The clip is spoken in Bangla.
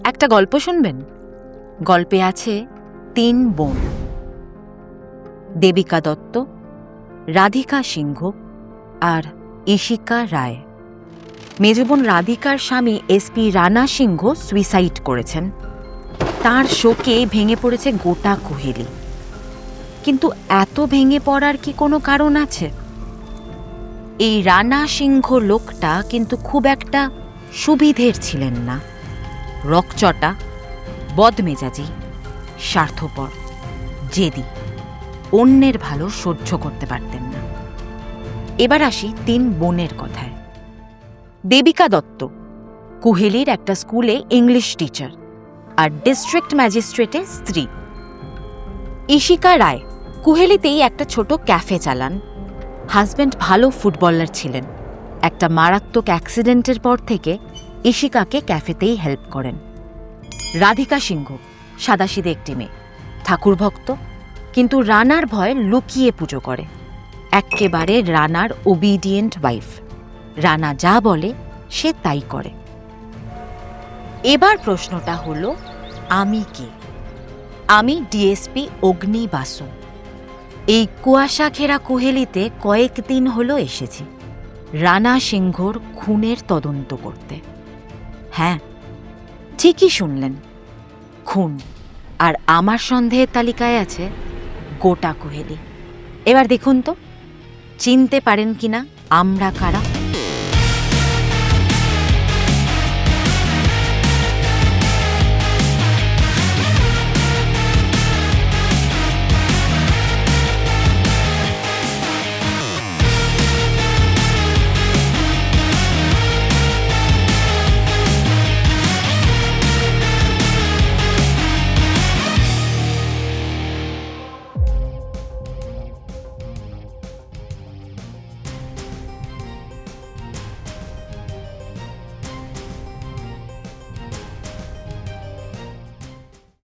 একটা গল্প শুনবেন? গল্পে আছে 3 বোন, দেবিকা দত্ত, রাধিকা সিংহ আর ইশিকা রায়। মেজ বোন রাধিকার স্বামী এসপি রানা সিংহ সুইসাইড করেছেন। তার শোকে ভেঙে পড়েছে গোটা কুহেলি। কিন্তু এত ভেঙে পড়ার কি কোনো কারণ আছে? এই রানা সিংহ লোকটা কিন্তু খুব একটা সুবিধের ছিলেন না। রকচটা, বদমেজাজি, স্বার্থপর, জেদি, অন্যের ভালো সহ্য করতে পারতেন না। এবার আসি 3 বোনের কথায়। দেবিকা দত্ত কুহেলির একটা স্কুলে ইংলিশ টিচার আর ডিস্ট্রিক্ট ম্যাজিস্ট্রেটের স্ত্রী। ইশিকা রায় কুহেলিতেই একটা ছোট ক্যাফে চালান। হাজব্যান্ড ভালো ফুটবলার ছিলেন। একটা মারাত্মক অ্যাক্সিডেন্টের পর থেকে ইশিকাকে ক্যাফেতেই হেল্প করেন। রাধিকা সিংহ সাদাসিধে একটি মেয়ে, ঠাকুরভক্ত, কিন্তু রানার ভয় লুকিয়ে পুজো করে। এক্কেবারে রানার ওবিডিয়েন্ট ওয়াইফ। রানা যা বলে সে তাই করে। এবার প্রশ্নটা হলো, আমি কে? আমি ডিএসপি অগ্নি বাসু। এই কুয়াশা ঘেরা কুহেলিতে কয়েকদিন হলো এসেছি রানা সিংহর খুনের তদন্ত করতে। হ্যাঁ, ঠিকই শুনলেন, খুন। আর আমার সন্দেহের তালিকায় আছে গোটা কুহেলি। এবার দেখুন তো চিনতে পারেন কিনা আমরা কারা।